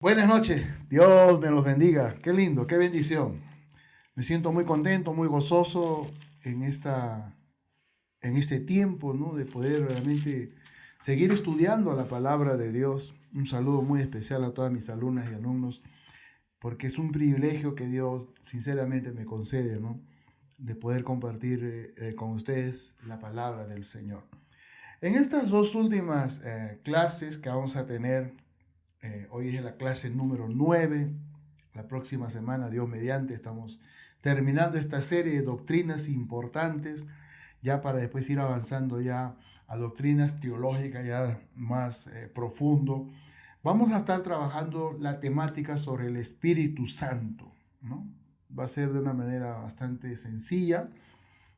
Buenas noches, Dios me los bendiga. Qué lindo, qué bendición. Me siento muy contento, muy gozoso en este tiempo, ¿no? De poder realmente seguir estudiando la palabra de Dios. Un saludo muy especial a todas mis alumnas y alumnos, porque es un privilegio que Dios sinceramente me concede, ¿no? De poder compartir con ustedes la palabra del Señor. En estas dos últimas clases que vamos a tener, hoy es la clase número 9. La próxima semana, Dios mediante, estamos terminando esta serie de doctrinas importantes, ya para después ir avanzando ya a doctrinas teológicas ya más profundo. Vamos a estar trabajando la temática sobre el Espíritu Santo, ¿no? Va a ser de una manera bastante sencilla,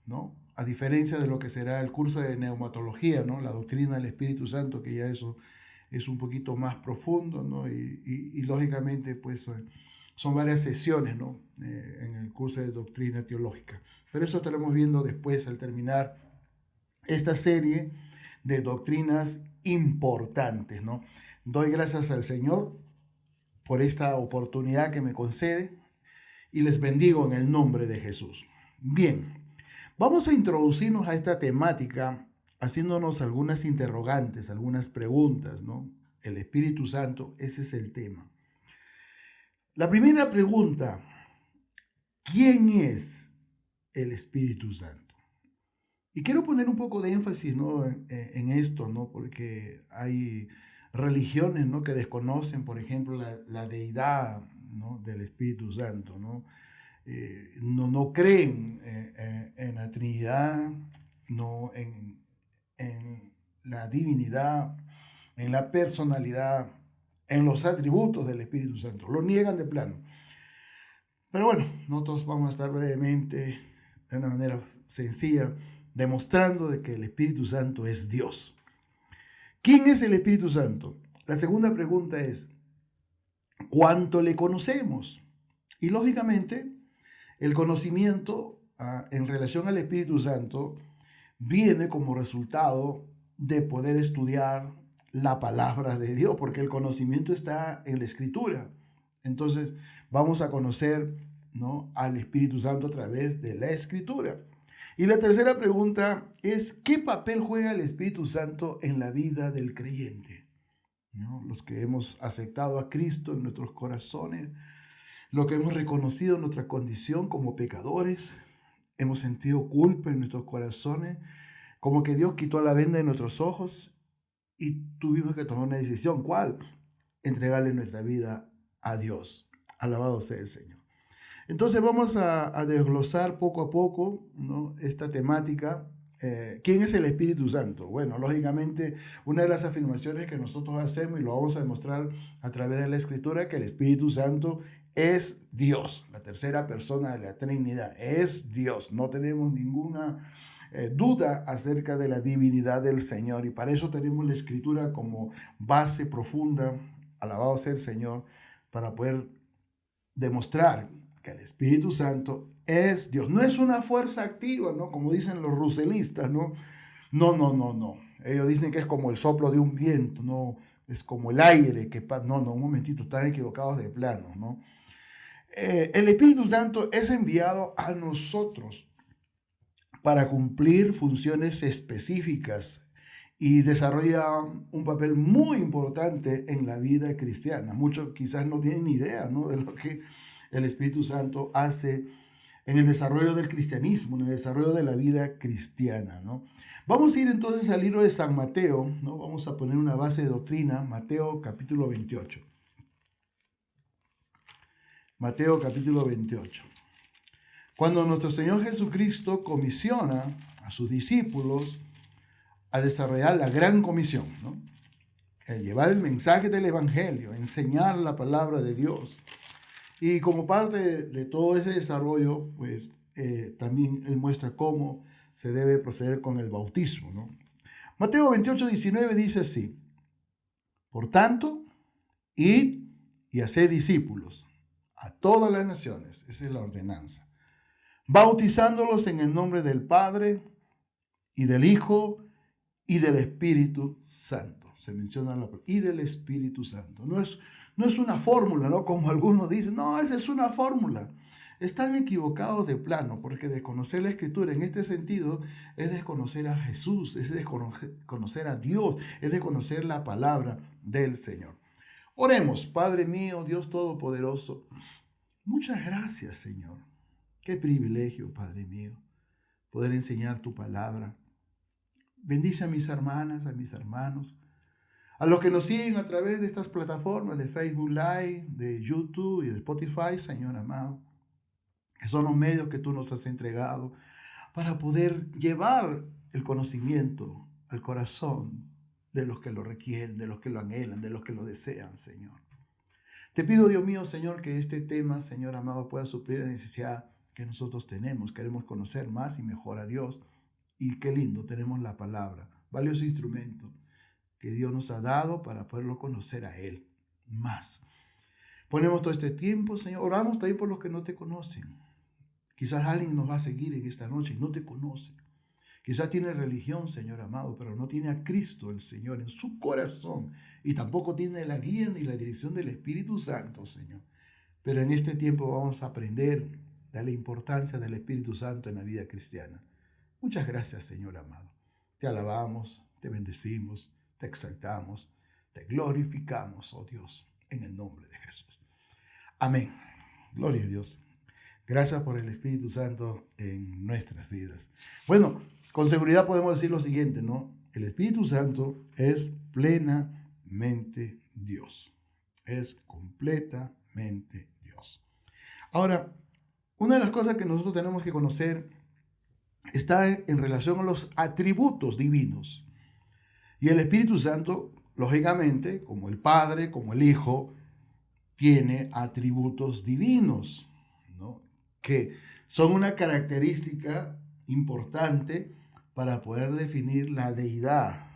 ¿no? A diferencia de lo que será el curso de neumatología, ¿no? La doctrina del Espíritu Santo, que ya eso es un poquito más profundo, ¿no? Y lógicamente, pues son varias sesiones, ¿no? En el curso de doctrina teológica. Pero eso estaremos viendo después al terminar esta serie de doctrinas importantes, ¿no? Doy gracias al Señor por esta oportunidad que me concede y les bendigo en el nombre de Jesús. Bien, vamos a introducirnos a esta temática haciéndonos algunas interrogantes, algunas preguntas, ¿no? El Espíritu Santo, ese es el tema. La primera pregunta, ¿quién es el Espíritu Santo? Y quiero poner un poco de énfasis, ¿no? en esto, ¿no? Porque hay religiones, ¿no? que desconocen, por ejemplo, la deidad, ¿no? del Espíritu Santo, ¿no? No creen en la Trinidad, no en la divinidad, en la personalidad, en los atributos del Espíritu Santo. Lo niegan de plano. Pero bueno, nosotros vamos a estar brevemente, de una manera sencilla, demostrando de que el Espíritu Santo es Dios. ¿Quién es el Espíritu Santo? La segunda pregunta es, ¿cuánto le conocemos? Y lógicamente, el conocimiento en relación al Espíritu Santo viene como resultado de poder estudiar la palabra de Dios, porque el conocimiento está en la Escritura. Entonces, vamos a conocer, ¿no? al Espíritu Santo a través de la Escritura. Y la tercera pregunta es, ¿qué papel juega el Espíritu Santo en la vida del creyente? ¿No? Los que hemos aceptado a Cristo en nuestros corazones, los que hemos reconocido nuestra condición como pecadores, hemos sentido culpa en nuestros corazones, como que Dios quitó la venda de nuestros ojos y tuvimos que tomar una decisión. ¿Cuál? Entregarle nuestra vida a Dios. Alabado sea el Señor. Entonces vamos a desglosar poco a poco, ¿no? esta temática. ¿Quién es el Espíritu Santo? Bueno, lógicamente, una de las afirmaciones que nosotros hacemos, y lo vamos a demostrar a través de la Escritura, que el Espíritu Santo es Dios, la tercera persona de la Trinidad, es Dios. No tenemos ninguna duda acerca de la divinidad del Señor, y para eso tenemos la Escritura como base profunda, alabado sea el Señor, para poder demostrar que el Espíritu Santo es Dios. No es una fuerza activa, ¿no? Como dicen los ruselistas, ¿no? No. Ellos dicen que es como el soplo de un viento, ¿no? Es como el aire que... No, un momentito, están equivocados de plano, ¿no? El Espíritu Santo es enviado a nosotros para cumplir funciones específicas y desarrolla un papel muy importante en la vida cristiana. Muchos quizás no tienen idea, ¿no? de lo que el Espíritu Santo hace en el desarrollo del cristianismo, en el desarrollo de la vida cristiana, ¿no? Vamos a ir entonces al libro de San Mateo, ¿no? Vamos a poner una base de doctrina, Mateo capítulo 28. Mateo capítulo 28. Cuando nuestro Señor Jesucristo comisiona a sus discípulos a desarrollar la gran comisión, ¿no? Llevar el mensaje del Evangelio, enseñar la palabra de Dios. Y como parte de todo ese desarrollo, pues también Él muestra cómo se debe proceder con el bautismo, ¿no? Mateo 28:19 dice así: Por tanto, id y haced discípulos a todas las naciones, esa es la ordenanza, bautizándolos en el nombre del Padre y del Hijo y del Espíritu Santo. Se menciona la palabra y del Espíritu Santo. No es una fórmula, ¿no? Como algunos dicen, no, esa es una fórmula. Están equivocados de plano, porque desconocer la Escritura en este sentido es desconocer a Jesús, es desconocer a Dios, es desconocer la palabra del Señor. Oremos, Padre mío, Dios Todopoderoso. Muchas gracias, Señor. Qué privilegio, Padre mío, poder enseñar tu palabra. Bendice a mis hermanas, a mis hermanos, a los que nos siguen a través de estas plataformas de Facebook Live, de YouTube y de Spotify, Señor amado, que son los medios que tú nos has entregado para poder llevar el conocimiento al corazón de los que lo requieren, de los que lo anhelan, de los que lo desean, Señor. Te pido, Dios mío, Señor, que este tema, Señor amado, pueda suplir la necesidad que nosotros tenemos. Queremos conocer más y mejor a Dios. Y qué lindo, tenemos la palabra, valioso instrumento que Dios nos ha dado para poderlo conocer a Él más. Ponemos todo este tiempo, Señor. Oramos también por los que no te conocen. Quizás alguien nos va a seguir en esta noche y no te conoce. Quizás tiene religión, Señor amado, pero no tiene a Cristo el Señor en su corazón. Y tampoco tiene la guía ni la dirección del Espíritu Santo, Señor. Pero en este tiempo vamos a aprender de la importancia del Espíritu Santo en la vida cristiana. Muchas gracias, Señor amado. Te alabamos, te bendecimos, te exaltamos, te glorificamos, oh Dios, en el nombre de Jesús. Amén. Gloria a Dios. Gracias por el Espíritu Santo en nuestras vidas. Bueno, con seguridad podemos decir lo siguiente, ¿no? El Espíritu Santo es plenamente Dios. Es completamente Dios. Ahora, una de las cosas que nosotros tenemos que conocer está en relación a los atributos divinos. Y el Espíritu Santo, lógicamente, como el Padre, como el Hijo, tiene atributos divinos, ¿no? Que son una característica importante para poder definir la deidad,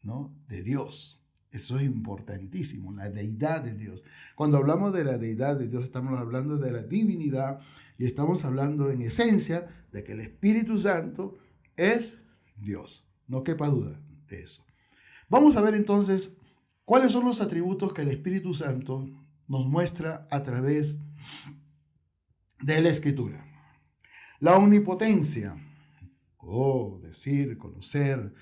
¿no? De Dios. Eso es importantísimo, la deidad de Dios. Cuando hablamos de la deidad de Dios, estamos hablando de la divinidad y estamos hablando en esencia de que el Espíritu Santo es Dios. No quepa duda de eso. Vamos a ver entonces cuáles son los atributos que el Espíritu Santo nos muestra a través de la Escritura. La omnipotencia, decir, conocer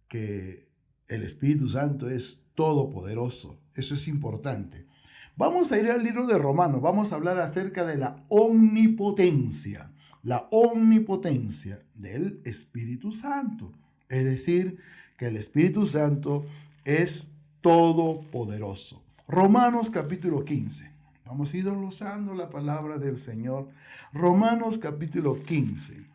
que el Espíritu Santo es todopoderoso. Eso es importante. Vamos a ir al libro de Romanos. Vamos a hablar acerca de la omnipotencia. La omnipotencia del Espíritu Santo. Es decir, que el Espíritu Santo es todopoderoso. Romanos capítulo 15. Vamos a ir glosando la palabra del Señor. Romanos capítulo 15.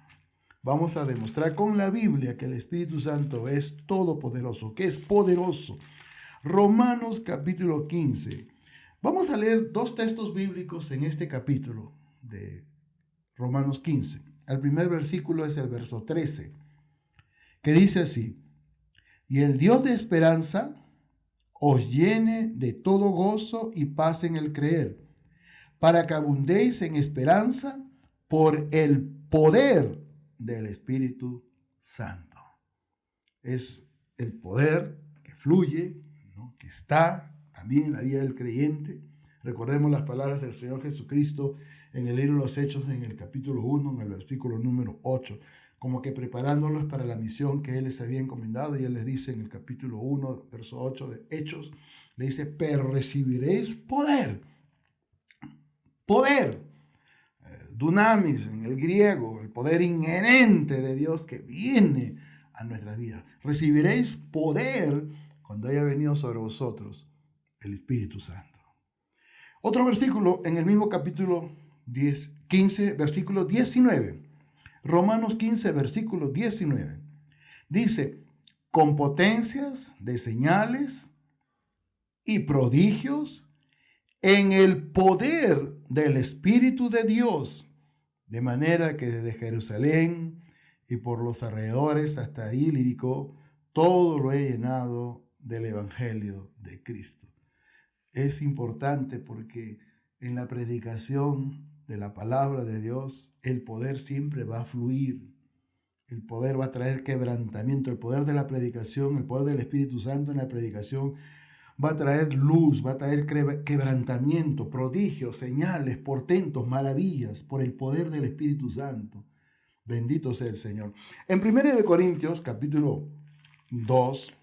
Vamos a demostrar con la Biblia que el Espíritu Santo es todopoderoso, que es poderoso. Romanos capítulo 15. Vamos a leer dos textos bíblicos en este capítulo de Romanos 15. El primer versículo es el verso 13, que dice así: y el Dios de esperanza os llene de todo gozo y paz en el creer, para que abundéis en esperanza por el poder del Espíritu Santo. Es el poder que fluye, ¿no? Que está también en la vida del creyente. Recordemos las palabras del Señor Jesucristo en el libro de los Hechos, en el capítulo 1, en el versículo número 8, como que preparándolos para la misión que Él les había encomendado. Y Él les dice en el capítulo 1, verso 8 de Hechos, le dice: pero recibiréis poder. Poder. Dunamis en el griego, el poder inherente de Dios que viene a nuestras vidas. Recibiréis poder cuando haya venido sobre vosotros el Espíritu Santo. Otro versículo en el mismo capítulo 15, versículo 19. Romanos 15, versículo 19. Dice: con potencias de señales y prodigios en el poder del Espíritu de Dios, de manera que desde Jerusalén y por los alrededores hasta Ilírico, todo lo he llenado del Evangelio de Cristo. Es importante porque en la predicación de la palabra de Dios, el poder siempre va a fluir. El poder va a traer quebrantamiento, el poder de la predicación, el poder del Espíritu Santo en la predicación va a traer luz, va a traer quebrantamiento, prodigios, señales, portentos, maravillas por el poder del Espíritu Santo. Bendito sea el Señor. En 1 Corintios capítulo 2,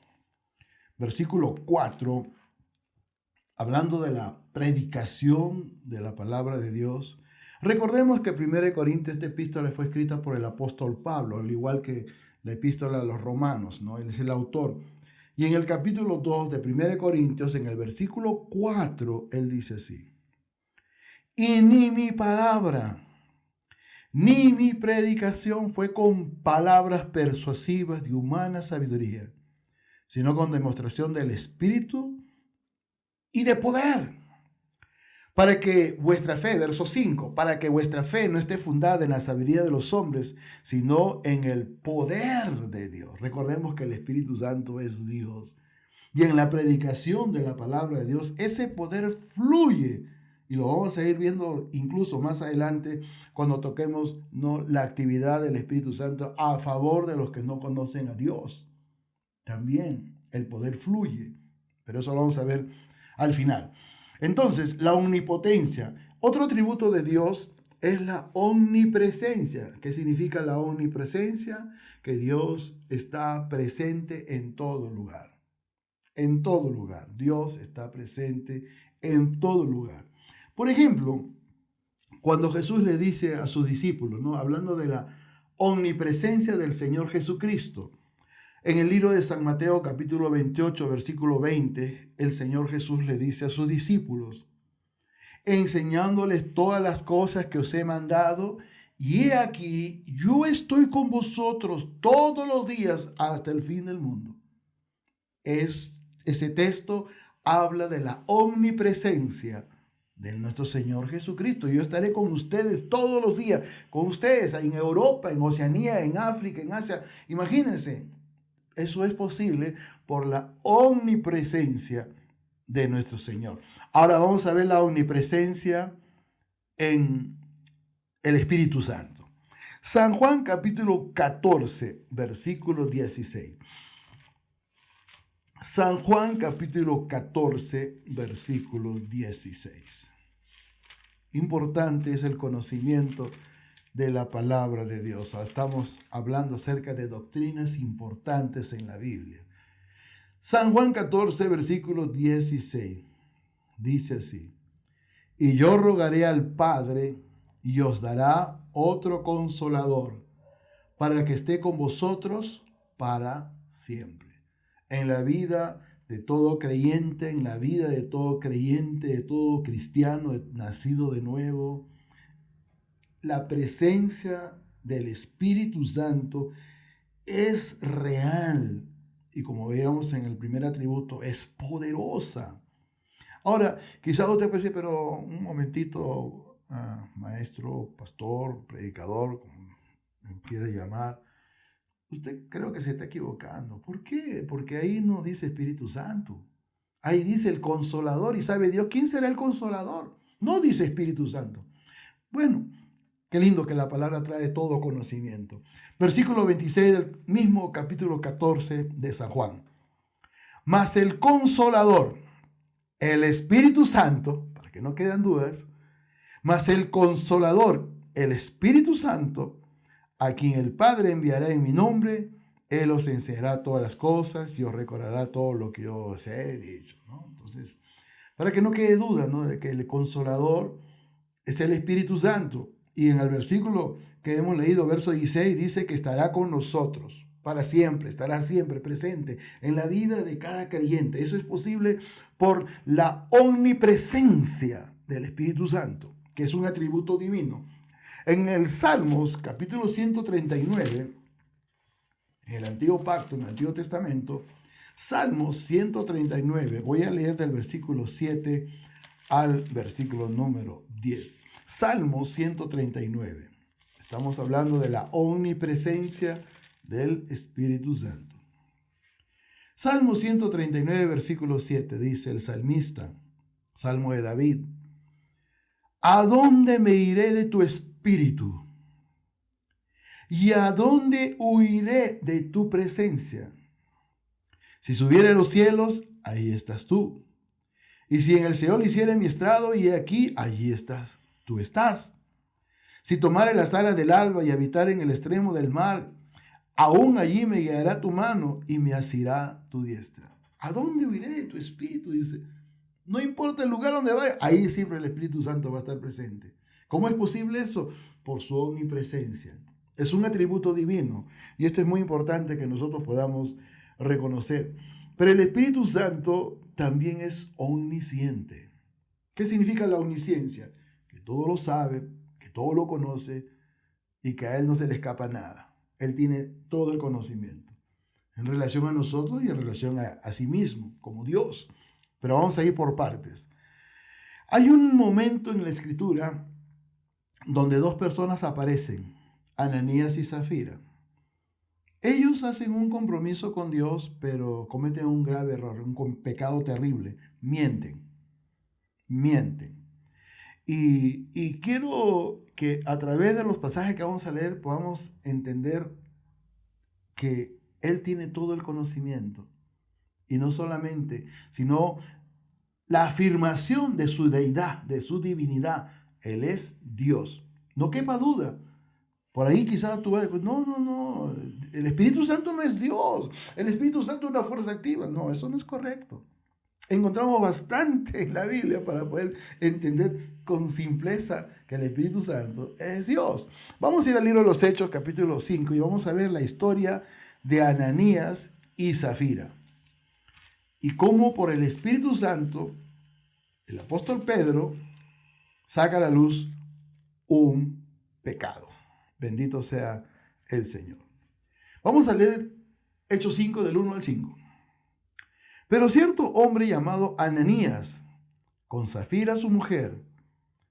versículo 4, hablando de la predicación de la palabra de Dios, recordemos que 1 Corintios, esta epístola fue escrita por el apóstol Pablo, al igual que la epístola a los romanos, ¿no? Él es el autor. Y en el capítulo 2 de 1 Corintios, en el versículo 4, él dice así: y ni mi palabra, ni mi predicación fue con palabras persuasivas de humana sabiduría, sino con demostración del Espíritu y de poder, para que vuestra fe, verso 5, para que vuestra fe no esté fundada en la sabiduría de los hombres, sino en el poder de Dios. Recordemos que el Espíritu Santo es Dios. Y en la predicación de la palabra de Dios, ese poder fluye. Y lo vamos a ir viendo incluso más adelante cuando toquemos, ¿no?, la actividad del Espíritu Santo a favor de los que no conocen a Dios. También el poder fluye. Pero eso lo vamos a ver al final. Entonces, la omnipotencia. Otro atributo de Dios es la omnipresencia. ¿Qué significa la omnipresencia? Que Dios está presente en todo lugar. En todo lugar. Dios está presente en todo lugar. Por ejemplo, cuando Jesús le dice a sus discípulos, ¿no?, hablando de la omnipresencia del Señor Jesucristo, en el libro de San Mateo capítulo 28, versículo 20, el Señor Jesús le dice a sus discípulos: enseñándoles todas las cosas que os he mandado, y he aquí, yo estoy con vosotros todos los días hasta el fin del mundo. Ese texto habla de la omnipresencia de nuestro Señor Jesucristo. Yo estaré con ustedes todos los días, con ustedes en Europa, en Oceanía, en África, en Asia. Imagínense, eso es posible por la omnipresencia de nuestro Señor. Ahora vamos a ver la omnipresencia en el Espíritu Santo. San Juan capítulo 14, versículo 16. San Juan capítulo 14, versículo 16. Importante es el conocimiento de la palabra de Dios. Estamos hablando acerca de doctrinas importantes en la Biblia. San Juan 14, versículo 16. Dice así: y yo rogaré al Padre y os dará otro consolador para que esté con vosotros para siempre. En la vida de todo creyente, en la vida de todo creyente, de todo cristiano nacido de nuevo, la presencia del Espíritu Santo es real y, como veíamos en el primer atributo, es poderosa. Ahora, quizás usted puede decir, pero un momentito, maestro, pastor, predicador, como me quiera llamar, usted creo que se está equivocando. ¿Por qué? Porque ahí no dice Espíritu Santo. Ahí dice el Consolador. ¿Y sabe Dios quién será el Consolador? No dice Espíritu Santo. Bueno, qué lindo que la palabra trae todo conocimiento. Versículo 26 del mismo capítulo 14 de San Juan. Mas el Consolador, el Espíritu Santo, para que no queden dudas, mas el Consolador, el Espíritu Santo, a quien el Padre enviará en mi nombre, Él os enseñará todas las cosas y os recordará todo lo que yo os he dicho, ¿no? Entonces, para que no quede duda, ¿no?, de que el Consolador es el Espíritu Santo. Y en el versículo que hemos leído, verso 16, dice que estará con nosotros para siempre, estará siempre presente en la vida de cada creyente. Eso es posible por la omnipresencia del Espíritu Santo, que es un atributo divino. En el Salmos, capítulo 139, en el Antiguo Pacto, en el Antiguo Testamento, Salmos 139, voy a leer del versículo 7 al versículo número 10. Salmos 139. Estamos hablando de la omnipresencia del Espíritu Santo. Salmo 139, versículo 7, dice el salmista, Salmo de David: ¿a dónde me iré de tu espíritu? ¿Y a dónde huiré de tu presencia? Si subiere a los cielos, ahí estás tú. Y si en el Seol hiciere mi estrado, y aquí, allí estás, tú estás. Si tomare las alas del alba y habitar en el extremo del mar, aún allí me guiará tu mano y me asirá tu diestra. ¿A dónde huiré de tu espíritu? Dice. No importa el lugar donde vaya, ahí siempre el Espíritu Santo va a estar presente. ¿Cómo es posible eso? Por su omnipresencia. Es un atributo divino y esto es muy importante que nosotros podamos reconocer. Pero el Espíritu Santo también es omnisciente. ¿Qué significa la omnisciencia? Que todo lo sabe, que todo lo conoce y que a Él no se le escapa nada. Él tiene todo el conocimiento en relación a nosotros y en relación a sí mismo, como Dios. Pero vamos a ir por partes. Hay un momento en la Escritura donde dos personas aparecen, Ananías y Zafira. Ellos hacen un compromiso con Dios, pero cometen un grave error, un pecado terrible. Mienten. Y quiero que a través de los pasajes que vamos a leer podamos entender que Él tiene todo el conocimiento. Y no solamente, sino la afirmación de su deidad, de su divinidad. Él es Dios. No quepa duda. Por ahí quizás tú vas a decir, no, el Espíritu Santo no es Dios. El Espíritu Santo es una fuerza activa. No, eso no es correcto. Encontramos bastante en la Biblia para poder entender con simpleza que el Espíritu Santo es Dios. Vamos a ir al libro de los Hechos, capítulo 5, y vamos a ver la historia de Ananías y Zafira. Y cómo por el Espíritu Santo, el apóstol Pedro saca a la luz un pecado. Bendito sea el Señor. Vamos a leer Hechos 5 del 1 al 5. Pero cierto hombre llamado Ananías, con Zafira su mujer,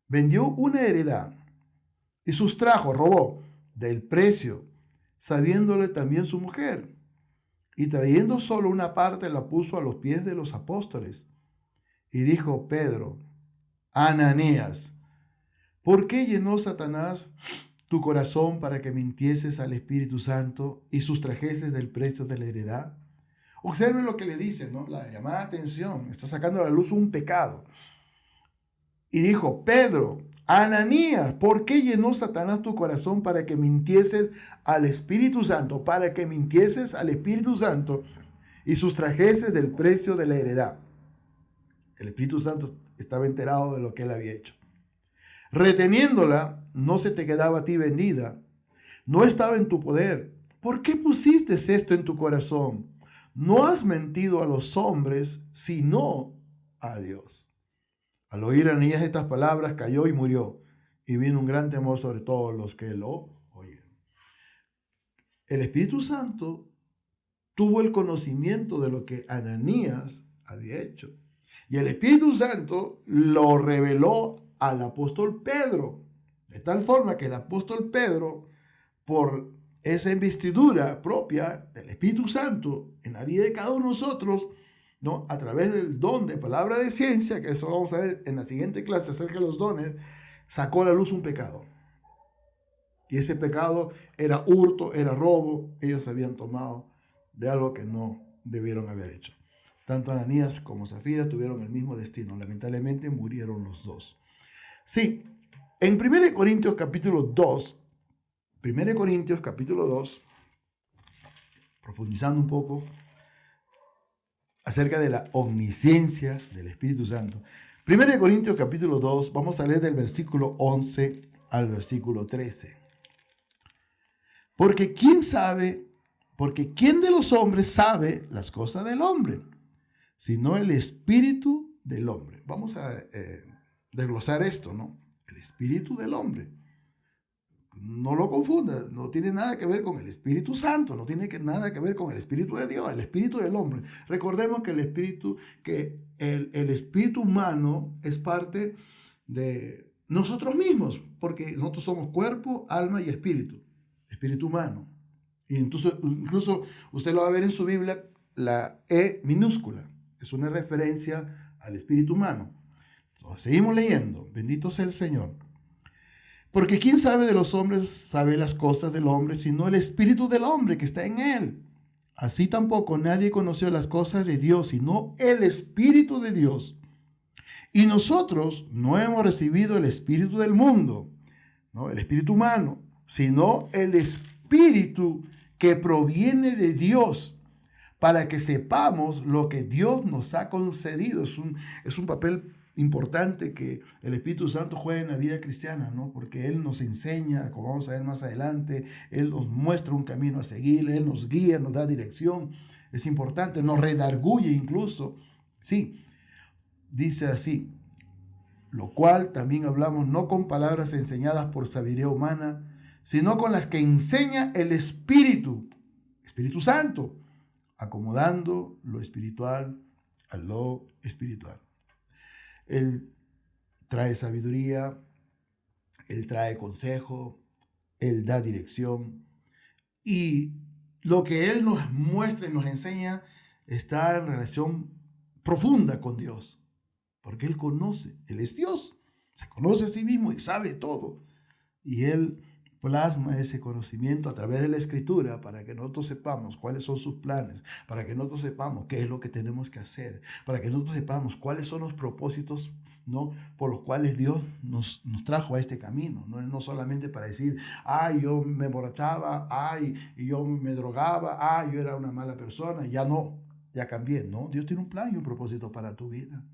vendió una heredad y sustrajo, robó del precio, sabiéndole también su mujer. Y trayendo solo una parte la puso a los pies de los apóstoles. Y dijo Pedro, Ananías, ¿por qué llenó Satanás tu corazón para que mintieses al Espíritu Santo y sustrajeses del precio de la heredad? Observen lo que le dice, ¿no? La llamada atención, está sacando a la luz un pecado. Y dijo, Pedro, Ananías, ¿por qué llenó Satanás tu corazón para que mintieses al Espíritu Santo? Para que mintieses al Espíritu Santo y sustrajeses del precio de la heredad. El Espíritu Santo estaba enterado de lo que él había hecho. Reteniéndola, no se te quedaba a ti vendida. No estaba en tu poder. ¿Por qué pusiste esto en tu corazón? No has mentido a los hombres, sino a Dios. Al oír Ananías estas palabras, cayó y murió. Y vino un gran temor sobre todos los que lo oyeron. El Espíritu Santo tuvo el conocimiento de lo que Ananías había hecho. Y el Espíritu Santo lo reveló al apóstol Pedro. De tal forma que el apóstol Pedro, por esa investidura propia del Espíritu Santo en la vida de cada uno de nosotros, ¿no? A través del don de palabra de ciencia, que eso vamos a ver en la siguiente clase acerca de los dones, sacó a la luz un pecado. Y ese pecado era hurto, era robo. Ellos habían tomado de algo que no debieron haber hecho. Tanto Ananías como Zafira tuvieron el mismo destino. Lamentablemente murieron los dos. Sí, en 1 Corintios capítulo 2, profundizando un poco acerca de la omnisciencia del Espíritu Santo. 1 Corintios capítulo 2, vamos a leer del versículo 11 al versículo 13. Porque ¿quién de los hombres sabe las cosas del hombre? Sino el espíritu del hombre. Vamos a desglosar esto, ¿no? El espíritu del hombre. No lo confunda, no tiene nada que ver con el Espíritu Santo, no tiene nada que ver con el Espíritu de Dios, el Espíritu del hombre. Recordemos que el espíritu humano es parte de nosotros mismos, porque nosotros somos cuerpo, alma y espíritu humano. Y entonces, incluso usted lo va a ver en su Biblia, la E minúscula, es una referencia al espíritu humano. Entonces, seguimos leyendo, bendito sea el Señor. Porque ¿quién sabe de los hombres sabe las cosas del hombre, sino el espíritu del hombre que está en él? Así tampoco nadie conoció las cosas de Dios, sino el espíritu de Dios. Y nosotros no hemos recibido el espíritu del mundo, ¿no? El espíritu humano, sino el espíritu que proviene de Dios, para que sepamos lo que Dios nos ha concedido. Es un papel importante que el Espíritu Santo juega en la vida cristiana, ¿no? Porque Él nos enseña, como vamos a ver más adelante, Él nos muestra un camino a seguir, Él nos guía, nos da dirección. Es importante, nos redarguye incluso. Sí, dice así: lo cual también hablamos no con palabras enseñadas por sabiduría humana, sino con las que enseña el Espíritu Santo, acomodando lo espiritual a lo espiritual. Él trae sabiduría, Él trae consejo, Él da dirección, y lo que Él nos muestra y nos enseña está en relación profunda con Dios, porque Él conoce, Él es Dios, se conoce a sí mismo y sabe todo, y Él plasma ese conocimiento a través de la Escritura para que nosotros sepamos cuáles son sus planes, para que nosotros sepamos qué es lo que tenemos que hacer, para que nosotros sepamos cuáles son los propósitos, ¿no?, por los cuales Dios nos trajo a este camino. No solamente para decir, ay, yo me emborrachaba, ay, y yo me drogaba, ay, yo era una mala persona, ya cambié. No, Dios tiene un plan y un propósito para tu vida.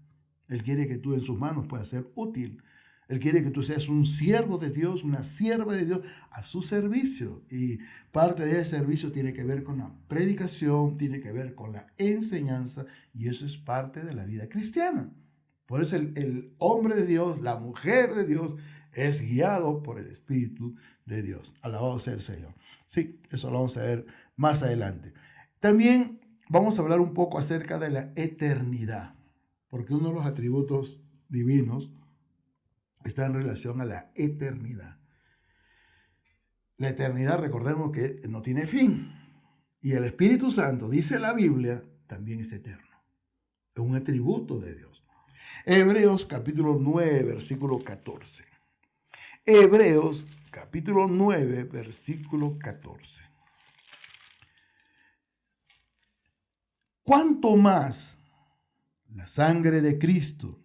Él quiere que tú en sus manos puedas ser útil. Él quiere que tú seas un siervo de Dios, una sierva de Dios a su servicio. Y parte de ese servicio tiene que ver con la predicación, tiene que ver con la enseñanza, y eso es parte de la vida cristiana. Por eso el hombre de Dios, la mujer de Dios, es guiado por el Espíritu de Dios. Alabado sea el Señor. Sí, eso lo vamos a ver más adelante. También vamos a hablar un poco acerca de la eternidad, porque uno de los atributos divinos está en relación a la eternidad. La eternidad, recordemos que no tiene fin. Y el Espíritu Santo, dice la Biblia, también es eterno. Es un atributo de Dios. Hebreos capítulo 9, versículo 14. Hebreos capítulo 9, versículo 14. ¿Cuánto más la sangre de Cristo,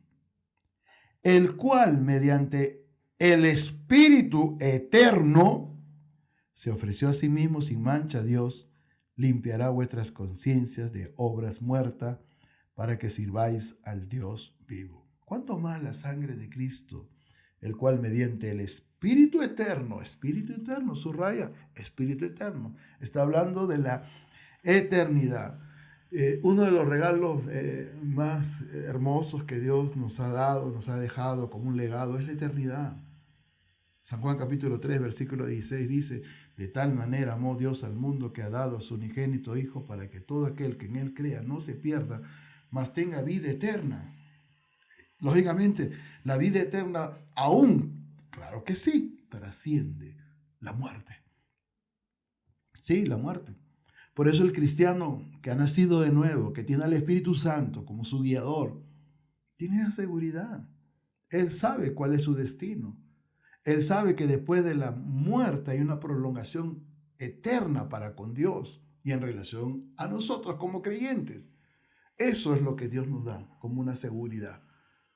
el cual mediante el Espíritu eterno se ofreció a sí mismo sin mancha a Dios, limpiará vuestras conciencias de obras muertas para que sirváis al Dios vivo? ¿Cuánto más la sangre de Cristo, el cual mediante el Espíritu eterno, subraya, Espíritu eterno, está hablando de la eternidad? Uno de los regalos más hermosos que Dios nos ha dado, nos ha dejado como un legado, es la eternidad. San Juan capítulo 3, versículo 16 dice: de tal manera amó Dios al mundo que ha dado a su unigénito Hijo, para que todo aquel que en él crea no se pierda, mas tenga vida eterna. Lógicamente, la vida eterna aún, claro que sí, trasciende la muerte. Sí, la muerte. Por eso el cristiano que ha nacido de nuevo, que tiene al Espíritu Santo como su guiador, tiene esa seguridad. Él sabe cuál es su destino. Él sabe que después de la muerte hay una prolongación eterna para con Dios y en relación a nosotros como creyentes. Eso es lo que Dios nos da como una seguridad.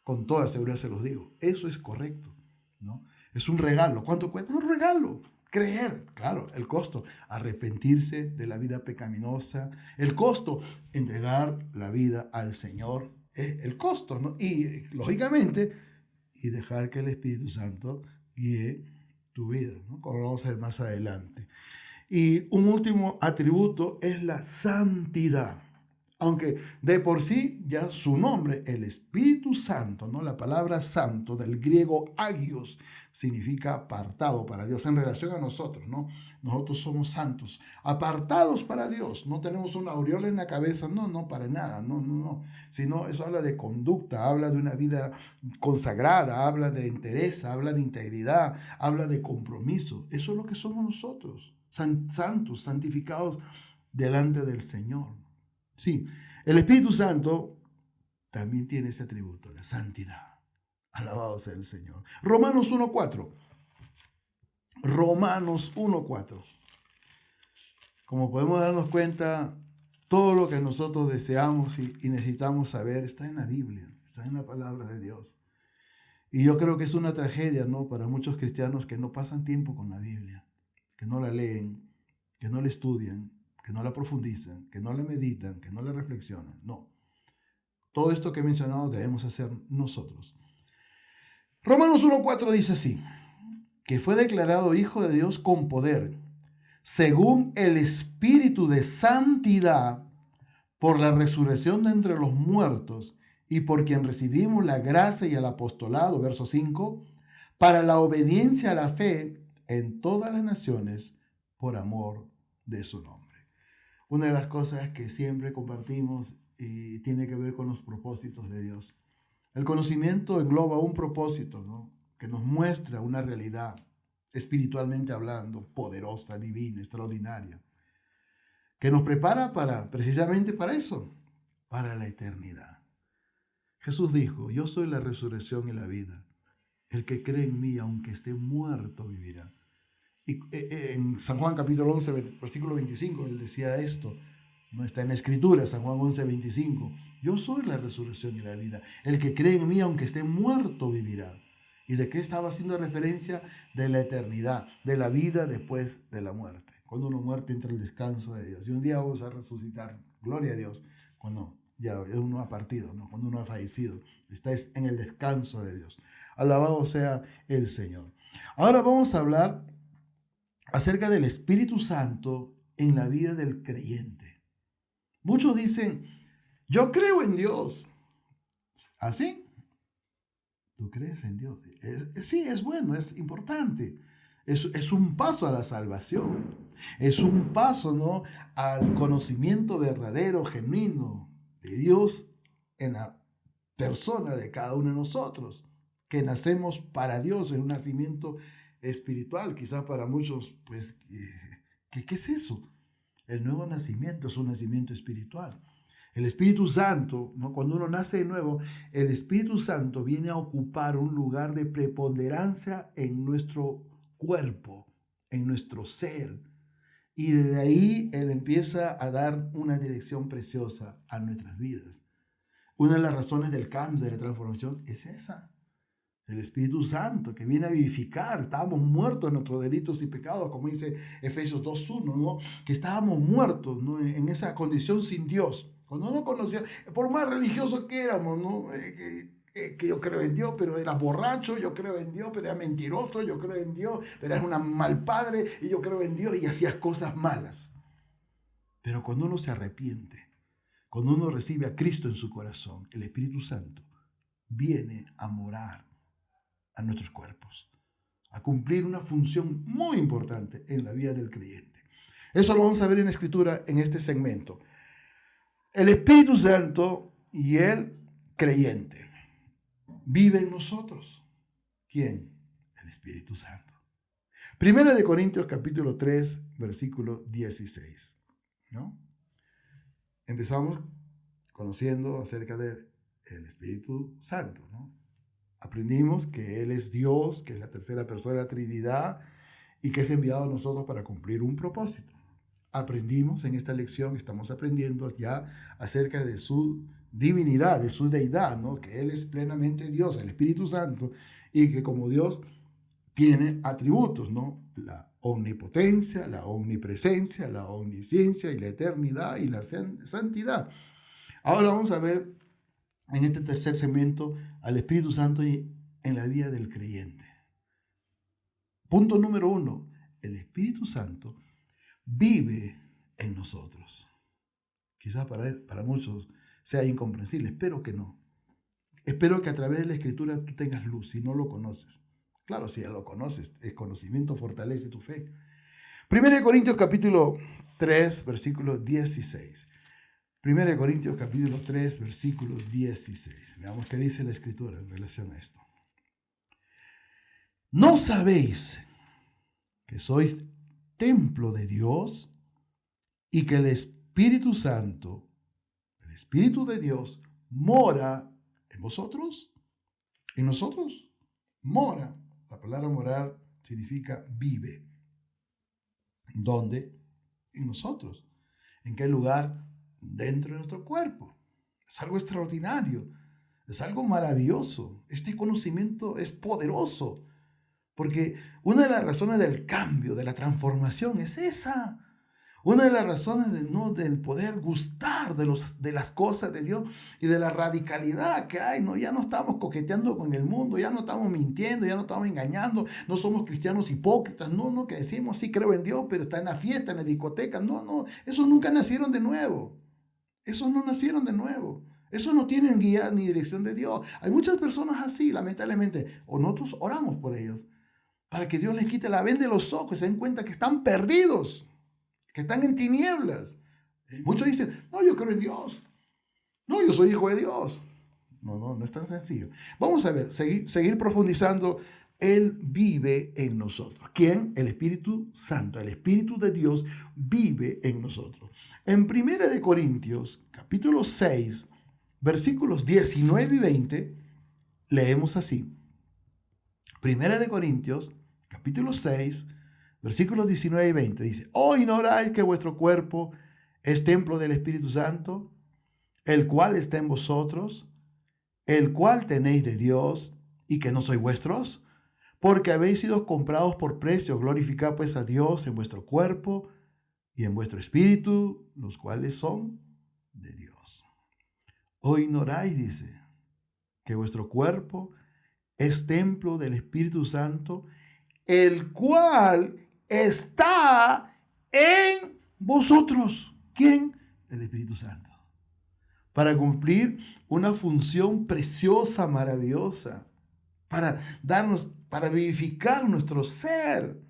Con toda seguridad se los digo. Eso es correcto, ¿no? Es un regalo. ¿Cuánto cuesta? Un regalo. Creer, claro, el costo, arrepentirse de la vida pecaminosa, el costo, entregar la vida al Señor, el costo, ¿no? Y lógicamente, y dejar que el Espíritu Santo guíe tu vida, ¿no?, como vamos a ver más adelante. Y un último atributo es la santidad. Aunque de por sí ya su nombre, el Espíritu Santo, ¿no? La palabra santo del griego agios significa apartado para Dios en relación a nosotros, ¿no? Nosotros somos santos, apartados para Dios. No tenemos una aureola en la cabeza, no, para nada, no. Sino eso habla de conducta, habla de una vida consagrada, habla de entereza, habla de integridad, habla de compromiso. Eso es lo que somos nosotros, santos, santificados delante del Señor. Sí, el Espíritu Santo también tiene ese atributo, la santidad. Alabado sea el Señor. Romanos 1:4. Romanos 1:4. Como podemos darnos cuenta, todo lo que nosotros deseamos y necesitamos saber está en la Biblia, está en la palabra de Dios. Y yo creo que es una tragedia, ¿no?, para muchos cristianos que no pasan tiempo con la Biblia, que no la leen, que no la estudian, que no la profundizan, que no la meditan, que no la reflexionan. No. Todo esto que he mencionado debemos hacer nosotros. Romanos 1:4 dice así: que fue declarado Hijo de Dios con poder, según el Espíritu de santidad, por la resurrección de entre los muertos, y por quien recibimos la gracia y el apostolado, verso 5, para la obediencia a la fe en todas las naciones, por amor de su nombre. Una de las cosas que siempre compartimos y tiene que ver con los propósitos de Dios. El conocimiento engloba un propósito, ¿no?, que nos muestra una realidad, espiritualmente hablando, poderosa, divina, extraordinaria, que nos prepara precisamente para eso, para la eternidad. Jesús dijo: yo soy la resurrección y la vida. El que cree en mí, aunque esté muerto, vivirá. Y en San Juan capítulo 11, versículo 25, él decía esto. No está en la Escritura, San Juan 11, 25. Yo soy la resurrección y la vida. El que cree en mí, aunque esté muerto, vivirá. ¿Y de qué estaba haciendo referencia? De la eternidad, de la vida después de la muerte. Cuando uno muere entra el descanso de Dios. Y un día vamos a resucitar, gloria a Dios, cuando ya uno ha partido, ¿no?, cuando uno ha fallecido. Está en el descanso de Dios. Alabado sea el Señor. Ahora vamos a hablar acerca del Espíritu Santo en la vida del creyente. Muchos dicen: yo creo en Dios. ¿Así? ¿Tú crees en Dios? Sí, es bueno, es importante. Es un paso a la salvación. Es un paso, ¿no?, al conocimiento verdadero, genuino de Dios en la persona de cada uno de nosotros, que nacemos para Dios en un nacimiento espiritual. Quizás para muchos, pues, ¿qué es eso? El nuevo nacimiento es un nacimiento espiritual. El Espíritu Santo, ¿no?, cuando uno nace de nuevo, el Espíritu Santo viene a ocupar un lugar de preponderancia en nuestro cuerpo, en nuestro ser. Y desde ahí Él empieza a dar una dirección preciosa a nuestras vidas. Una de las razones del cambio, de la transformación, es esa. El Espíritu Santo que viene a vivificar. Estábamos muertos en nuestros delitos y pecados, como dice Efesios 2:1, ¿no?, que estábamos muertos, ¿no?, en esa condición sin Dios. Cuando no conocía, por más religiosos que éramos, ¿no?, que yo creo en Dios, pero era borracho, yo creo en Dios, pero era mentiroso, yo creo en Dios, pero era un mal padre, y yo creo en Dios, y hacías cosas malas. Pero cuando uno se arrepiente, cuando uno recibe a Cristo en su corazón, el Espíritu Santo viene a morar a nuestros cuerpos, a cumplir una función muy importante en la vida del creyente. Eso lo vamos a ver en la Escritura en este segmento. El Espíritu Santo y el creyente vive en nosotros. ¿Quién? El Espíritu Santo. Primera de Corintios capítulo 3, versículo 16, ¿no? Empezamos conociendo acerca del Espíritu Santo, ¿no? Aprendimos que Él es Dios, que es la tercera persona de la Trinidad y que es enviado a nosotros para cumplir un propósito. Aprendimos en esta lección, estamos aprendiendo ya acerca de su divinidad, de su deidad, ¿no?, que Él es plenamente Dios, el Espíritu Santo, y que como Dios tiene atributos, ¿no?, la omnipotencia, la omnipresencia, la omnisciencia y la eternidad y la santidad. Ahora vamos a ver en este tercer segmento al Espíritu Santo en la vida del creyente. Punto número 1. El Espíritu Santo vive en nosotros. Quizás para muchos sea incomprensible. Espero que no. Espero que a través de la Escritura tú tengas luz si no lo conoces. Claro, si ya lo conoces, el conocimiento fortalece tu fe. 1 Corintios capítulo 3, versículo 16. 1 Corintios capítulo 3, versículo 16. Veamos qué dice la Escritura en relación a esto. ¿No sabéis que sois templo de Dios y que el Espíritu Santo, el Espíritu de Dios, mora en vosotros? ¿En nosotros? Mora. La palabra morar significa vive. ¿Dónde? En nosotros. ¿En qué lugar? Dentro de nuestro cuerpo. Es algo extraordinario, es algo maravilloso. Este conocimiento es poderoso, porque una de las razones del cambio, de la transformación, es esa. Una de las razones del poder gustar de las cosas de Dios y de la radicalidad que hay, ¿no? Ya no estamos coqueteando con el mundo, ya no estamos mintiendo, ya no estamos engañando, no somos cristianos hipócritas, no, que decimos sí creo en Dios, pero está en la fiesta, en la discoteca, no, esos nunca nacieron de nuevo, esos no nacieron de nuevo, esos no tienen guía ni dirección de Dios. Hay muchas personas así, lamentablemente, o nosotros oramos por ellos, para que Dios les quite la venda de los ojos y se den cuenta que están perdidos, que están en tinieblas. Muchos dicen, no, yo creo en Dios. No, yo soy hijo de Dios. No es tan sencillo. Vamos a ver, seguir profundizando. Él vive en nosotros. ¿Quién? El Espíritu Santo. El Espíritu de Dios vive en nosotros. En 1 Corintios, capítulo 6, versículos 19 y 20, leemos así. 1 Corintios, capítulo 6, versículos 19 y 20 dice: ¿O ignoráis que vuestro cuerpo es templo del Espíritu Santo, el cual está en vosotros, el cual tenéis de Dios, y que no sois vuestros? Porque habéis sido comprados por precio. Glorificad pues a Dios en vuestro cuerpo y en vuestro espíritu, los cuales son de Dios. ¿O ignoráis, dice, que vuestro cuerpo es templo del Espíritu Santo, el cual está en vosotros? ¿Quién? El Espíritu Santo. Para cumplir una función preciosa, maravillosa, para vivificar nuestro ser.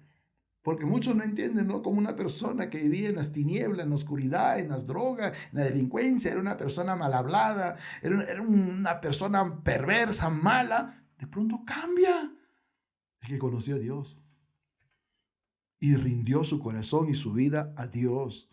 Porque muchos no entienden, ¿no? Como una persona que vivía en las tinieblas, en la oscuridad, en las drogas, en la delincuencia, era una persona mal hablada, era una persona perversa, mala, de pronto cambia. Es que conoció a Dios y rindió su corazón y su vida a Dios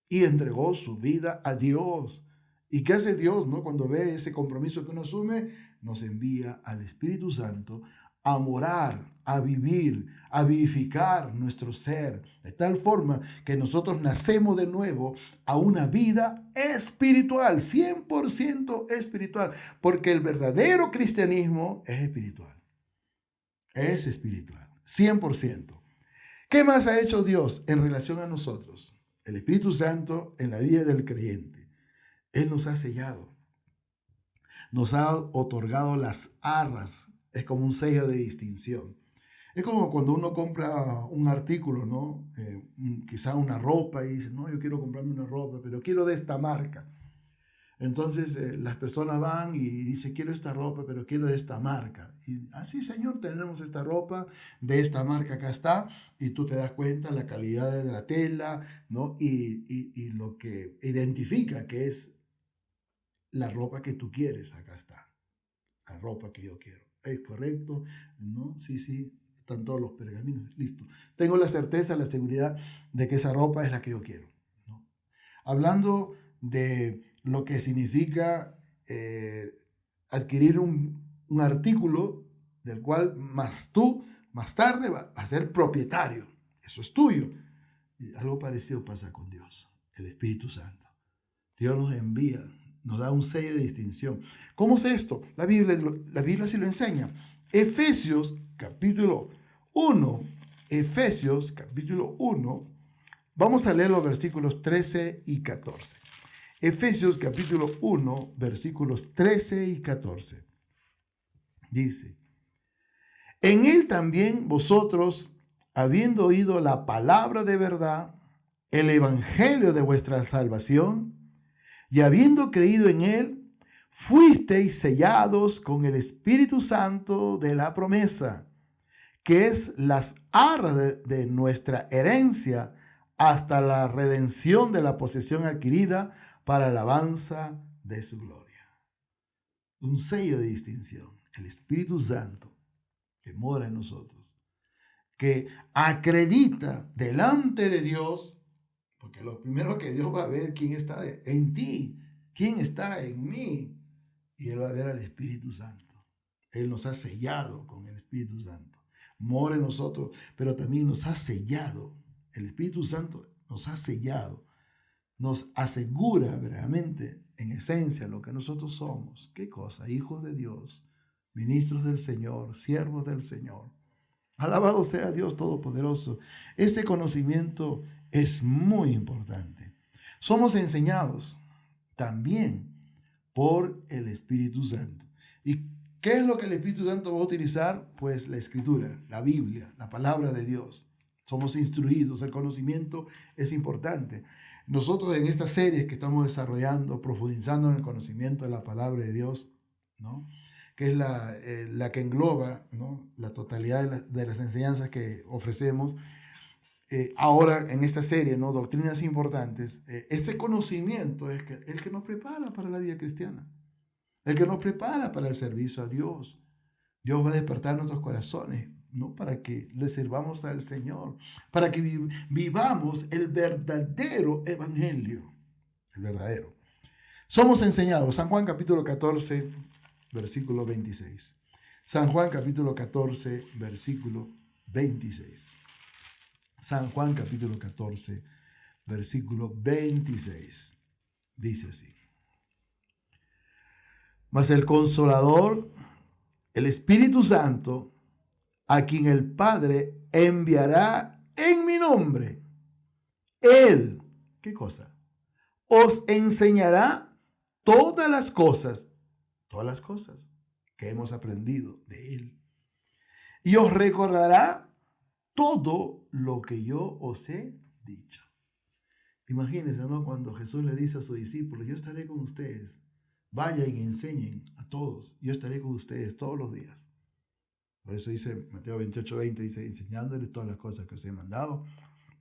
y entregó su vida a Dios. ¿Y qué hace Dios, no? Cuando ve ese compromiso que uno asume, nos envía al Espíritu Santo a morar, a vivir, a vivificar nuestro ser, de tal forma que nosotros nacemos de nuevo a una vida espiritual, 100% espiritual, porque el verdadero cristianismo es espiritual, 100%. ¿Qué más ha hecho Dios en relación a nosotros? El Espíritu Santo en la vida del creyente. Él nos ha sellado, nos ha otorgado las arras. Es como un sello de distinción. Es como cuando uno compra un artículo, ¿no? Quizá una ropa y dice, no, yo quiero comprarme una ropa, pero quiero de esta marca. Entonces las personas van y dicen, quiero esta ropa, pero quiero de esta marca. Y así, señor, tenemos esta ropa, de esta marca, acá está. Y tú te das cuenta la calidad de la tela, ¿no? Y lo que identifica que es la ropa que tú quieres, acá está. La ropa que yo quiero. ¿Es correcto? ¿No? Sí, están todos los pergaminos. Listo. Tengo la certeza, la seguridad de que esa ropa es la que yo quiero, ¿no? Hablando de lo que significa adquirir un artículo del cual tú más tarde vas a ser propietario. Eso es tuyo. Y algo parecido pasa con Dios, el Espíritu Santo. Dios nos envía, nos da un sello de distinción. ¿Cómo es esto? La Biblia sí lo enseña. Efesios capítulo 1. Efesios capítulo 1. Vamos a leer los versículos 13 y 14. Efesios capítulo 1, versículos 13 y 14. Dice: en él también vosotros, habiendo oído la palabra de verdad, el evangelio de vuestra salvación, y habiendo creído en él, fuisteis sellados con el Espíritu Santo de la promesa, que es las arras de nuestra herencia, hasta la redención de la posesión adquirida para alabanza de su gloria. Un sello de distinción, el Espíritu Santo que mora en nosotros, que acredita delante de Dios, porque lo primero que Dios va a ver, quién está en ti, quién está en mí, y Él va a ver al Espíritu Santo. Él nos ha sellado con el Espíritu Santo. mora en nosotros, pero también nos ha sellado. El Espíritu Santo nos ha sellado, nos asegura verdaderamente, en esencia, lo que nosotros somos. ¿Qué cosa? Hijos de Dios, ministros del Señor, siervos del Señor. Alabado sea Dios Todopoderoso. Este conocimiento es muy importante. Somos enseñados también por el Espíritu Santo. ¿Y qué es lo que el Espíritu Santo va a utilizar? Pues la Escritura, la Biblia, la palabra de Dios. Somos instruidos, el conocimiento es importante. Nosotros en estas series que estamos desarrollando, profundizando en el conocimiento de la palabra de Dios, ¿no?, que es la que engloba, ¿no?, la totalidad de las enseñanzas que ofrecemos, ahora en esta serie, ¿no?, doctrinas importantes, ese conocimiento es el que nos prepara para la vida cristiana, el que nos prepara para el servicio a Dios. Dios va a despertar nuestros corazones, ¿no?, para que le sirvamos al Señor, para que vivamos el verdadero evangelio, el verdadero. Somos enseñados, San Juan capítulo 14, versículo 26. San Juan capítulo 14, versículo 26. San Juan capítulo 14, versículo 26. Dice así: mas el Consolador, el Espíritu Santo, a quien el Padre enviará en mi nombre, Él, ¿qué cosa? Os enseñará todas las cosas que hemos aprendido de Él. Y os recordará todo lo que yo os he dicho. Imagínense, ¿no?, cuando Jesús le dice a sus discípulos: yo estaré con ustedes. Vayan y enseñen a todos. Yo estaré con ustedes todos los días. Por eso dice Mateo 28:20, dice: enseñándoles todas las cosas que os he mandado.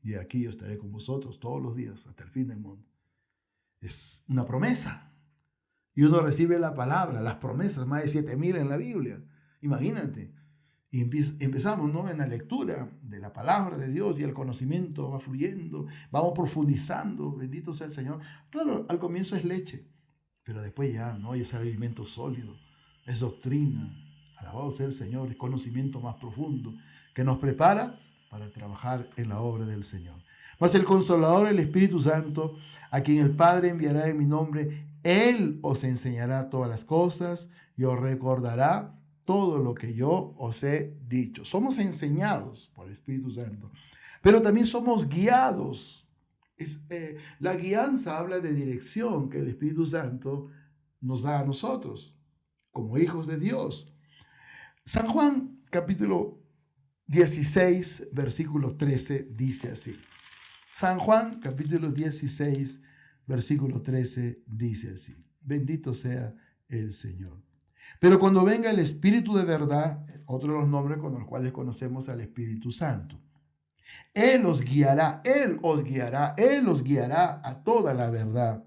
Y aquí yo estaré con vosotros todos los días hasta el fin del mundo. Es una promesa. Y uno recibe la palabra, las promesas, más de 7,000 en la Biblia. Imagínate. Y empezamos, ¿no?, en la lectura de la palabra de Dios, y el conocimiento va fluyendo, vamos profundizando, bendito sea el Señor. Claro, al comienzo es leche, pero después ya, ¿no?, es alimento sólido, es doctrina. Alabado sea el Señor, es conocimiento más profundo que nos prepara para trabajar en la obra del Señor. Mas el Consolador, el Espíritu Santo, a quien el Padre enviará en mi nombre, Él os enseñará todas las cosas y os recordará todo lo que yo os he dicho. Somos enseñados por el Espíritu Santo, pero también somos guiados. La guianza habla de dirección que el Espíritu Santo nos da a nosotros como hijos de Dios. San Juan capítulo 16, versículo 13 dice así. San Juan capítulo 16, versículo 13 dice así: bendito sea el Señor. Pero cuando venga el Espíritu de verdad, otro de los nombres con los cuales conocemos al Espíritu Santo, Él os guiará a toda la verdad,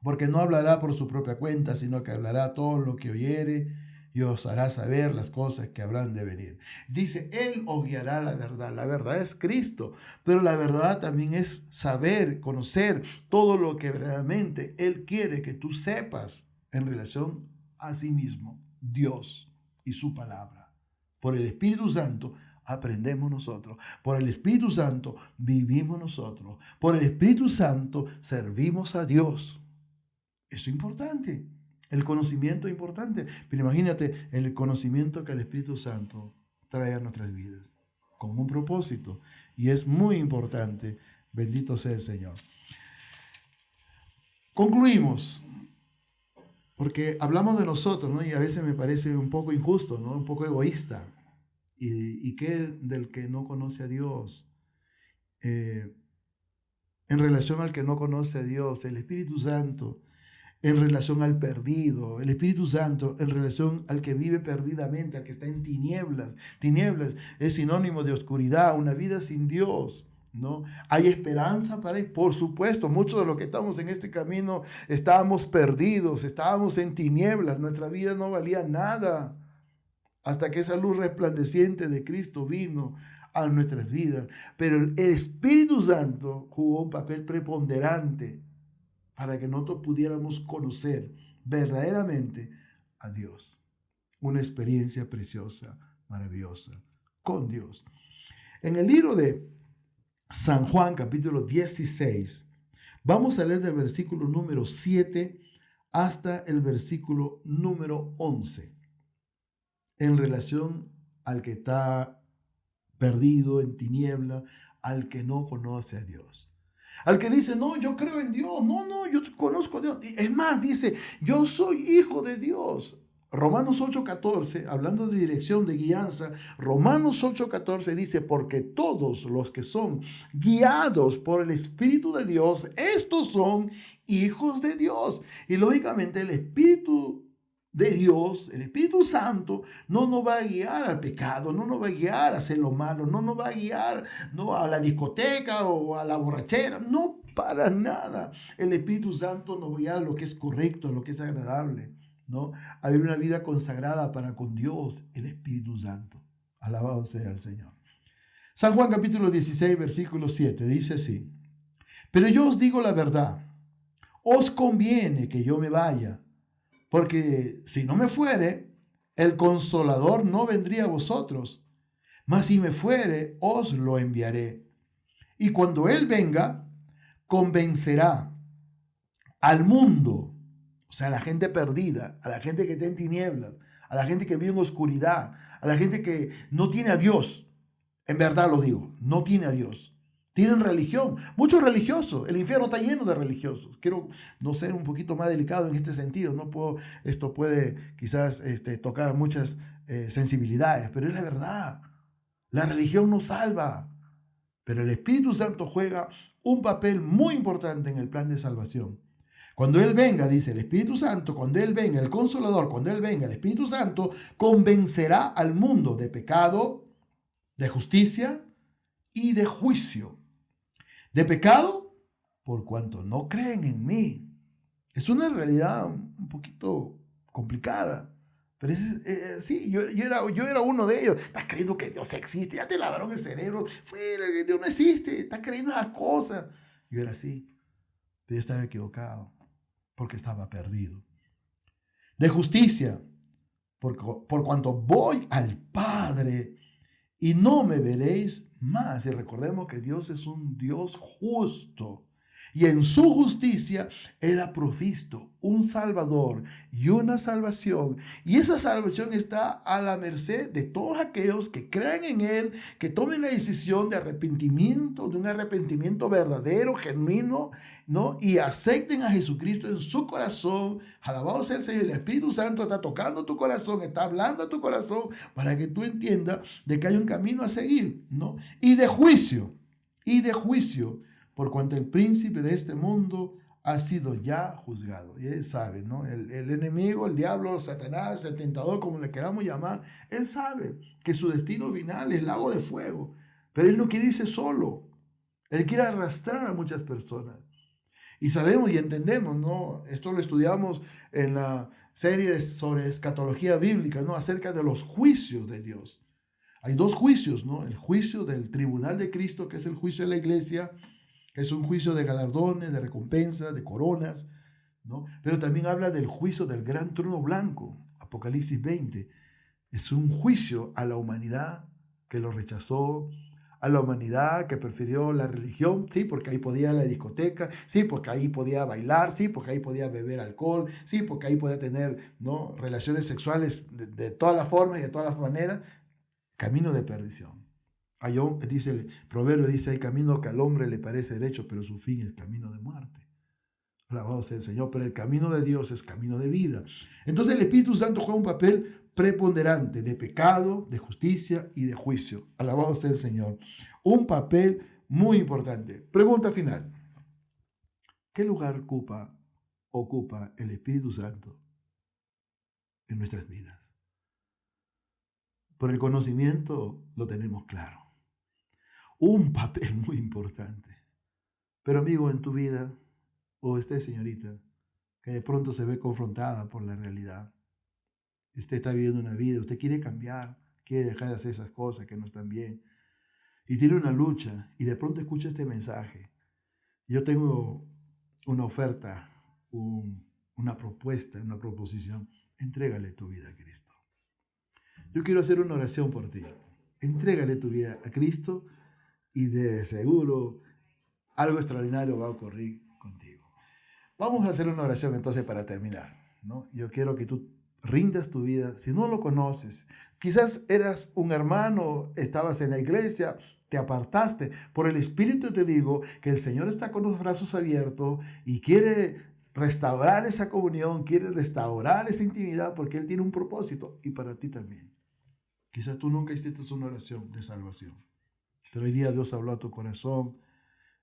porque no hablará por su propia cuenta, sino que hablará todo lo que oyere y os hará saber las cosas que habrán de venir. Dice, Él os guiará a la verdad. La verdad es Cristo, pero la verdad también es saber, conocer todo lo que realmente Él quiere que tú sepas en relación a sí mismo, Dios y su palabra. Por el Espíritu Santo aprendemos nosotros. Por el Espíritu Santo vivimos nosotros. Por el Espíritu Santo servimos a Dios. Eso es importante. El conocimiento es importante. Pero imagínate el conocimiento que el Espíritu Santo trae a nuestras vidas con un propósito. Y es muy importante. Bendito sea el Señor. Concluimos. Porque hablamos de nosotros, ¿no? Y a veces me parece un poco injusto, ¿no? Un poco egoísta. ¿Y qué del que no conoce a Dios? En relación al que no conoce a Dios, el Espíritu Santo, en relación al perdido, el Espíritu Santo en relación al que vive perdidamente, al que está en tinieblas. Tinieblas es sinónimo de oscuridad, una vida sin Dios, ¿no? ¿Hay esperanza para él? Por supuesto, muchos de los que estamos en este camino estábamos perdidos, estábamos en tinieblas, nuestra vida no valía nada, hasta que esa luz resplandeciente de Cristo vino a nuestras vidas. Pero el Espíritu Santo jugó un papel preponderante para que nosotros pudiéramos conocer verdaderamente a Dios. Una experiencia preciosa, maravillosa, con Dios. En el libro de San Juan, capítulo 16, vamos a leer del versículo número 7 hasta el versículo número 11, en relación al que está perdido en tiniebla, al que no conoce a Dios. Al que dice, no, yo creo en Dios, no, yo conozco a Dios. Es más, dice, yo soy hijo de Dios. Romanos 8:14, hablando de dirección, de guianza, Romanos 8:14 dice, porque todos los que son guiados por el Espíritu de Dios, estos son hijos de Dios. Y lógicamente el Espíritu de Dios, el Espíritu Santo, no nos va a guiar al pecado, no nos va a guiar a hacer lo malo, no nos va a guiar no a la discoteca o a la borrachera, no para nada. El Espíritu Santo nos va a guiar a lo que es correcto, a lo que es agradable, ¿no? A vivir una vida consagrada para con Dios, el Espíritu Santo. Alabado sea el Señor. San Juan capítulo 16, versículo 7, dice así, pero yo os digo la verdad, os conviene que yo me vaya, porque si no me fuere, el Consolador no vendría a vosotros, mas si me fuere, os lo enviaré. Y cuando Él venga, convencerá al mundo, o sea, a la gente perdida, a la gente que está en tinieblas, a la gente que vive en oscuridad, a la gente que no tiene a Dios. En verdad lo digo, no tiene a Dios. Tienen religión, muchos religiosos. El infierno está lleno de religiosos. Quiero no ser un poquito más delicado en este sentido. No puedo, esto puede quizás tocar muchas sensibilidades, pero es la verdad. La religión no salva, pero el Espíritu Santo juega un papel muy importante en el plan de salvación. Cuando Él venga, dice el Espíritu Santo, cuando Él venga, el Consolador, cuando Él venga, el Espíritu Santo, convencerá al mundo de pecado, de justicia y de juicio. De pecado, por cuanto no creen en mí. Es una realidad un poquito complicada. Pero sí, yo era uno de ellos. Estás creyendo que Dios existe, ya te lavaron el cerebro. Fuera, que Dios no existe, estás creyendo esas cosas. Yo era así, pero yo estaba equivocado, porque estaba perdido. De justicia, por cuanto voy al Padre y no me veréis más. Y recordemos que Dios es un Dios justo. Y en su justicia Él ha provisto un Salvador y una salvación. Y esa salvación está a la merced de todos aquellos que crean en Él, que tomen la decisión de arrepentimiento, de un arrepentimiento verdadero, genuino, ¿no? Y acepten a Jesucristo en su corazón. Alabado sea el Señor. El Espíritu Santo está tocando tu corazón, está hablando a tu corazón para que tú entiendas de que hay un camino a seguir, ¿no? Y de juicio, por cuanto el príncipe de este mundo ha sido ya juzgado. Y él sabe, ¿no? El enemigo, el diablo, Satanás, el tentador, como le queramos llamar, él sabe que su destino final es el lago de fuego. Pero él no quiere irse solo. Él quiere arrastrar a muchas personas. Y sabemos y entendemos, ¿no? Esto lo estudiamos en la serie sobre escatología bíblica, ¿no? Acerca de los juicios de Dios. Hay dos juicios, ¿no? El juicio del tribunal de Cristo, que es el juicio de la iglesia, que es un juicio de galardones, de recompensas, de coronas, ¿no? Pero también habla del juicio del gran trono blanco, Apocalipsis 20. Es un juicio a la humanidad que lo rechazó, a la humanidad que prefirió la religión, sí, porque ahí podía ir a la discoteca, sí, porque ahí podía bailar, sí, porque ahí podía beber alcohol, sí, porque ahí podía tener, ¿no?, relaciones sexuales de todas las formas y de todas las maneras. Camino de perdición. Dice el proverbio, dice, hay camino que al hombre le parece derecho, pero su fin es camino de muerte. Alabado sea el Señor, pero el camino de Dios es camino de vida. Entonces el Espíritu Santo juega un papel preponderante de pecado, de justicia y de juicio. Alabado sea el Señor. Un papel muy importante. Pregunta final. ¿Qué lugar ocupa el Espíritu Santo en nuestras vidas? Por el conocimiento lo tenemos claro. Un papel muy importante. Pero amigo, en tu vida, o señorita, que de pronto se ve confrontada por la realidad. Usted está viviendo una vida, usted quiere cambiar, quiere dejar de hacer esas cosas que no están bien. Y tiene una lucha, y de pronto escucha este mensaje. Yo tengo una oferta, una propuesta, una proposición. Entrégale tu vida a Cristo. Yo quiero hacer una oración por ti. Entrégale tu vida a Cristo y de seguro algo extraordinario va a ocurrir contigo. Vamos a hacer una oración entonces para terminar, ¿no? Yo quiero que tú rindas tu vida. Si no lo conoces, quizás eras un hermano, estabas en la iglesia, te apartaste. Por el Espíritu te digo que el Señor está con los brazos abiertos y quiere restaurar esa comunión, quiere restaurar esa intimidad porque Él tiene un propósito y para ti también. Quizás tú nunca hiciste una oración de salvación, pero hoy día Dios habló a tu corazón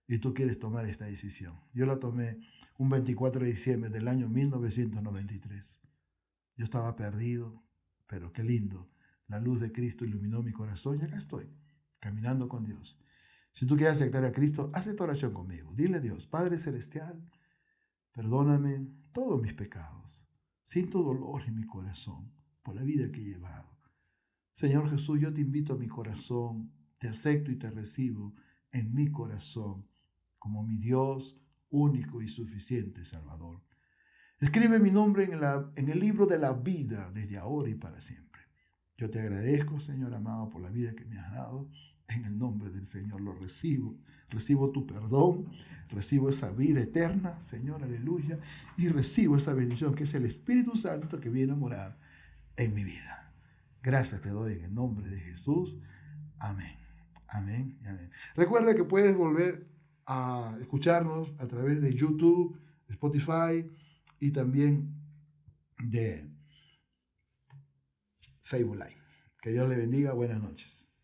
y tú quieres tomar esta decisión. Yo la tomé un 24 de diciembre del año 1993. Yo estaba perdido, pero qué lindo. La luz de Cristo iluminó mi corazón y acá estoy, caminando con Dios. Si tú quieres aceptar a Cristo, haz esta oración conmigo. Dile a Dios, Padre Celestial, perdóname todos mis pecados. Siento dolor en mi corazón por la vida que he llevado. Señor Jesús, yo te invito a mi corazón, te acepto y te recibo en mi corazón como mi Dios único y suficiente Salvador. Escribe mi nombre en el libro de la vida desde ahora y para siempre. Yo te agradezco, Señor amado, por la vida que me has dado. En el nombre del Señor lo recibo. Recibo tu perdón, recibo esa vida eterna, Señor, aleluya, y recibo esa bendición que es el Espíritu Santo que viene a morar en mi vida. Gracias te doy en el nombre de Jesús. Amén. Amén y amén. Recuerda que puedes volver a escucharnos a través de YouTube, Spotify y también de Facebook Live. Que Dios le bendiga. Buenas noches.